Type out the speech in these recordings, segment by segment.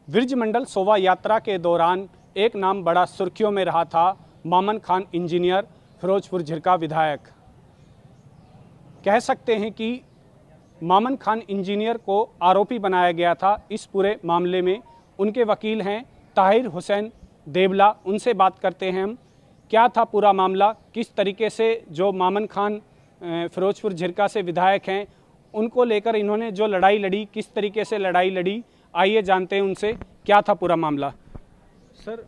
विरजमंडल शोभा यात्रा के दौरान एक नाम बड़ा सुर्खियों में रहा था, मामन खान इंजीनियर, फिरोजपुर झिरका विधायक। कह सकते हैं कि मामन खान इंजीनियर को आरोपी बनाया गया था इस पूरे मामले में। उनके वकील हैं ताहिर हुसैन देवला, उनसे बात करते हैं हम। क्या था पूरा मामला, किस तरीके से जो मामन खान फिरोजपुर झिरका से विधायक हैं उनको लेकर इन्होंने जो लड़ाई लड़ी, किस तरीके से लड़ाई लड़ी, आइए जानते हैं उनसे क्या था पूरा मामला। सर,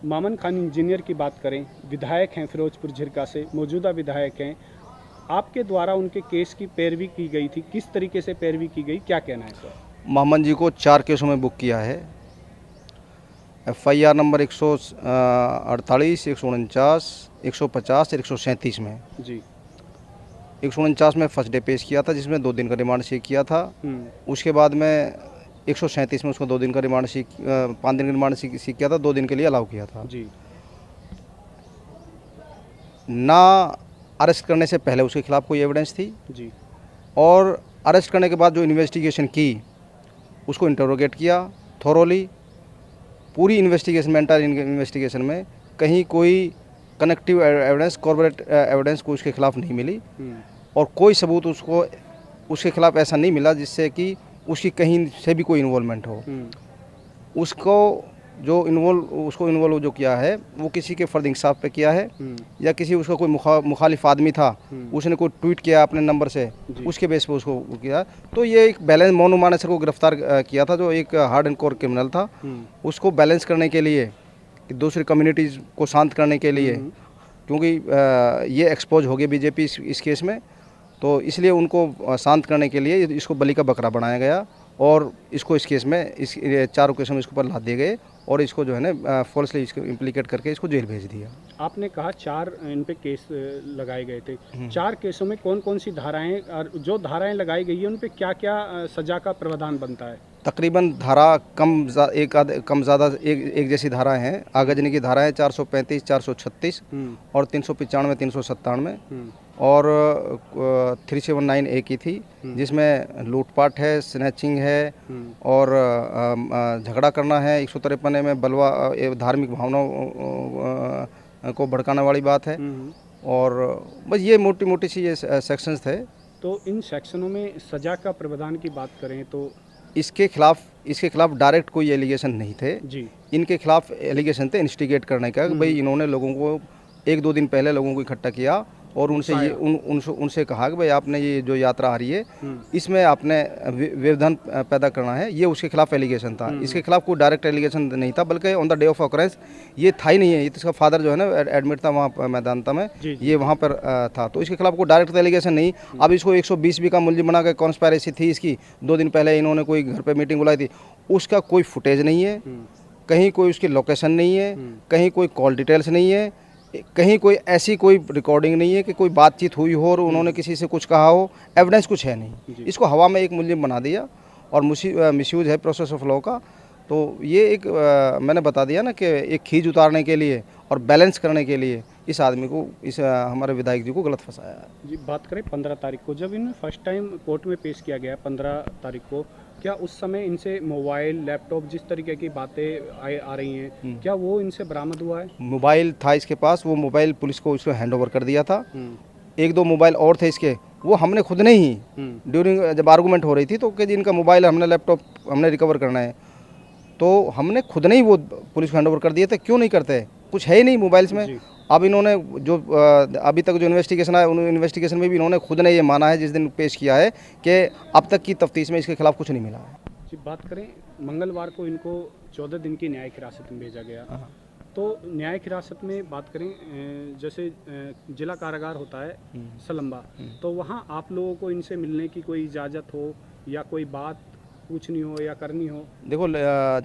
मामन खान इंजीनियर की बात करें, विधायक हैं फिरोजपुर झिरका से, मौजूदा विधायक हैं। आपके द्वारा उनके केस की पैरवी की गई थी, किस तरीके से पैरवी की गई, क्या कहना है सर? मामन जी को 4 केसों में बुक किया है। FIR नंबर 148, 149, 150 और 137 में जी। 149 में फर्स्ट डे पेश किया था, जिसमें 2 दिन का रिमांड सीख किया था। उसके बाद में 137 में उसको 2 दिन का रिमांड 5 दिन का रिमांड सीख किया था, 2 दिन के लिए अलाउ किया था जी। ना अरेस्ट करने से पहले उसके खिलाफ कोई एविडेंस थी जी, और अरेस्ट करने के बाद जो इन्वेस्टिगेशन की उसको इंटरोगेट किया थोरोली। पूरी इन्वेस्टिगेशन में, एंटायर इन्वेस्टिगेशन में कहीं कोई कनेक्टिव एविडेंस, कॉर्पोरेट एविडेंस को उसके खिलाफ नहीं मिली और कोई सबूत उसको उसके खिलाफ ऐसा नहीं मिला जिससे कि उसकी कहीं से भी कोई इन्वॉल्वमेंट हो। उसको उसको इन्वॉल्व जो किया है वो किसी के फर्द इंसाफ पे किया है या किसी उसका कोई मुखालिफ आदमी था, उसने कोई ट्वीट किया अपने नंबर से, उसके बेस पे उसको किया। तो ये एक बैलेंस, मोनू मानेसर को गिरफ्तार किया था जो एक हार्ड एंड कोर क्रिमिनल था। उसको बैलेंस करने के लिए, दूसरी कम्युनिटीज़ को शांत करने के लिए, क्योंकि ये एक्सपोज हो गए बीजेपी इस केस में, तो इसलिए उनको शांत करने के लिए इसको बलि का बकरा बनाया गया और इसको इस केस में, इस 4 केसों में इसके ऊपर लाद दिए गए और इसको जो है ना फॉल्सली इसको इम्प्लीकेट करके इसको जेल भेज दिया। आपने कहा 4 इन पे केस लगाए गए थे। 4 केसों में कौन कौन सी धाराएं और जो धाराएं लगाई गई है उन पे क्या क्या सजा का प्रावधान बनता है? तकरीबन धारा कम ज़्यादा एक जैसी धाराएं हैं। आगजनी की धारा है 435, 436 और 395, 397 और 379A की थी, जिसमें लूटपाट है, स्नैचिंग है और झगड़ा करना है। 153 में बलवा, धार्मिक भावनाओं को भड़काने वाली बात है। और बस ये मोटी मोटी सी ये सेक्शंस थे। तो इन सेक्शनों में सजा का प्रावधान की बात करें तो इसके खिलाफ डायरेक्ट कोई एलिगेशन नहीं थे जी। इनके खिलाफ एलिगेशन थे इंस्टिगेट करने का, भाई इन्होंने लोगों को 1-2 दिन पहले लोगों को इकट्ठा किया और उनसे ये उनसे कहा कि भाई आपने ये जो यात्रा आ रही है इसमें आपने व्यवधान पैदा करना है। ये उसके खिलाफ एलिगेशन था। इसके खिलाफ कोई डायरेक्ट एलिगेशन नहीं था, बल्कि on the day of occurrence ये था ही नहीं है। ये तो इसका फादर जो है ना एडमिट था वहाँ मैदानता में, ये वहाँ पर था, तो इसके खिलाफ कोई डायरेक्ट एलिगेशन नहीं। अब इसको 120 का मुलजिम बना के कॉन्स्पायरेसी थी इसकी। 2 दिन पहले इन्होंने कोई घर पर मीटिंग बुलाई थी, उसका कोई फुटेज नहीं है, कहीं कोई उसकी लोकेशन नहीं है, कहीं कोई कॉल डिटेल्स नहीं है, कहीं कोई ऐसी कोई रिकॉर्डिंग नहीं है कि कोई बातचीत हुई हो और उन्होंने किसी से कुछ कहा हो। एविडेंस कुछ है नहीं। इसको हवा में एक मुलजिम बना दिया और मिसयूज है प्रोसेस ऑफ लॉ का। तो ये एक मैंने बता दिया ना कि एक खींच उतारने के लिए और बैलेंस करने के लिए इस आदमी को, इस हमारे विधायक जी को गलत फंसाया है। जी, बात करें 15 तारीख को जब इन्हें फर्स्ट टाइम कोर्ट में पेश किया गया 15 तारीख को, क्या उस समय इनसे मोबाइल, लैपटॉप, जिस तरीके की बातें आ रही हैं, क्या वो इनसे बरामद हुआ है? मोबाइल था इसके पास, वो मोबाइल पुलिस को उसको हैंड ओवर कर दिया था। 1-2 मोबाइल और थे इसके, वो हमने खुद ने ही ड्यूरिंग जब आर्गूमेंट हो रही थी तो कि जी इनका मोबाइल, हमने लैपटॉप हमने रिकवर करना है, तो हमने खुद ने ही वो पुलिस को हैंड ओवर कर दिए थे। क्यों नहीं करते, कुछ है ही नहीं मोबाइल्स में। अब इन्होंने जो अभी तक जो इन्वेस्टिगेशन है, उन इन्वेस्टिगेशन में भी इन्होंने खुद ने ये माना है जिस दिन पेश किया है कि अब तक की तफ्तीश में इसके खिलाफ कुछ नहीं मिला है। जी, बात करें मंगलवार को इनको 14 दिन की न्यायिक हिरासत में भेजा गया। तो न्यायिक हिरासत में बात करें, जैसे जिला कारागार होता है सलम्बा, तो वहाँ आप लोगों को इनसे मिलने की कोई इजाज़त हो या कोई बात पूछनी हो या करनी हो? देखो,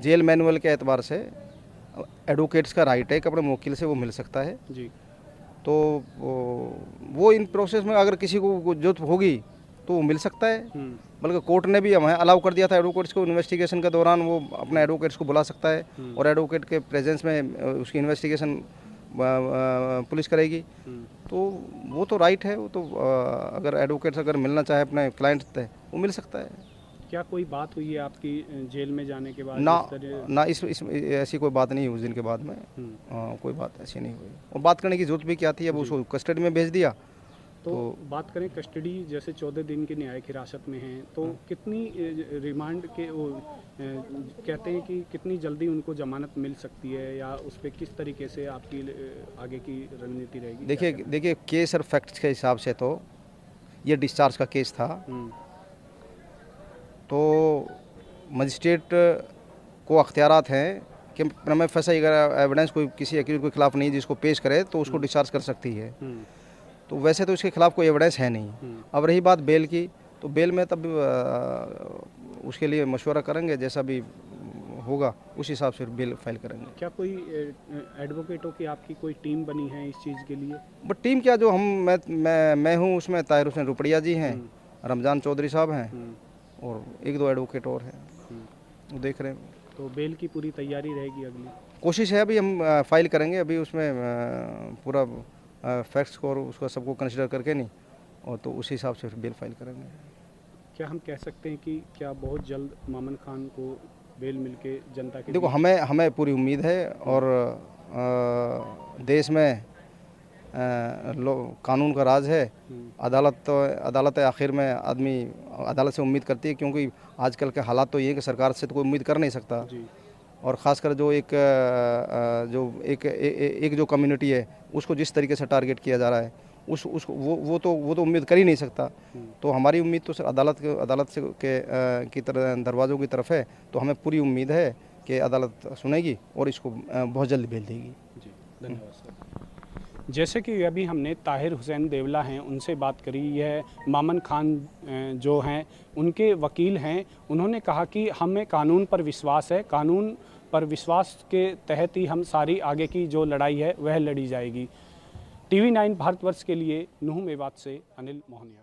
जेल मैनुअल के एतबार से एडवोकेट्स का राइट है कि अपने वकील से वो मिल सकता है जी। तो वो इन प्रोसेस में अगर किसी को जरूरत होगी तो वो मिल सकता है। बल्कि कोर्ट ने भी हमें अलाउ कर दिया था एडवोकेट्स को, इन्वेस्टिगेशन के दौरान वो अपने एडवोकेट्स को बुला सकता है और एडवोकेट के प्रेजेंस में उसकी इन्वेस्टिगेशन पुलिस करेगी। तो वो तो राइट है, वो तो अगर एडवोकेट्स अगर मिलना चाहे अपने क्लाइंट से वो मिल सकता है। क्या कोई बात हुई है आपकी जेल में जाने के बाद? ना इस तरह ना इस ऐसी कोई बात नहीं हुई उस दिन के बाद में। कोई बात ऐसी नहीं हुई और बात करने की ज़रूरत भी क्या थी, अब उसको कस्टडी में भेज दिया। तो बात करें कस्टडी, जैसे 14 दिन की न्यायिक हिरासत में हैं, तो कितनी रिमांड के वो कहते हैं कि कितनी जल्दी उनको जमानत मिल सकती है, या उस पर किस तरीके से आपकी आगे की रणनीति रहेगी? देखिए केस और फैक्ट्स के हिसाब से तो ये डिस्चार्ज का केस था, तो मजिस्ट्रेट को अख्तियारात हैं कि प्रमेय फैसला अगर एविडेंस कोई किसी एक्यूज के खिलाफ नहीं जिसको पेश करे तो उसको डिस्चार्ज कर सकती है। तो वैसे तो इसके खिलाफ कोई एविडेंस है नहीं। अब रही बात बेल की, तो बेल में तब उसके लिए मशवरा करेंगे, जैसा भी होगा उस हिसाब से बेल फाइल करेंगे। क्या कोई एडवोकेटों की आपकी कोई टीम बनी है इस चीज़ के लिए? बट टीम क्या, जो मैं हूँ उसमें ताहिर हुसैन रुपड़िया जी हैं, रमज़ान चौधरी साहब हैं और 1-2 एडवोकेट और हैं, वो देख रहे हैं। तो बेल की पूरी तैयारी रहेगी? अगली कोशिश है, अभी हम फाइल करेंगे, अभी उसमें पूरा फैक्ट्स को और उसका सबको कंसिडर करके नहीं, और तो उसी हिसाब से बेल फाइल करेंगे। क्या हम कह सकते हैं कि क्या बहुत जल्द मामन खान को बेल मिलके जनता के देखो, हमें पूरी उम्मीद है, और देश में कानून का राज है। अदालत आखिर में आदमी अदालत से उम्मीद करती है, क्योंकि आजकल के हालात तो ये है कि सरकार से तो कोई उम्मीद कर नहीं सकता जी। और ख़ासकर जो एक जो कम्युनिटी है उसको जिस तरीके से टारगेट किया जा रहा है, वो तो उम्मीद कर ही नहीं सकता। तो हमारी उम्मीद तो सर अदालत से की तरह दरवाज़ों की तरफ है, तो हमें पूरी उम्मीद है कि अदालत सुनेगी और इसको बहुत जल्द भेज देगी। जी, धन्यवाद सर। जैसे कि अभी हमने ताहिर हुसैन देवला हैं उनसे बात करी, यह मामन खान जो हैं उनके वकील हैं। उन्होंने कहा कि हमें कानून पर विश्वास है, कानून पर विश्वास के तहत ही हम सारी आगे की जो लड़ाई है वह लड़ी जाएगी। TV9 भारतवर्ष के लिए नुह मेवात से अनिल मोहनिया।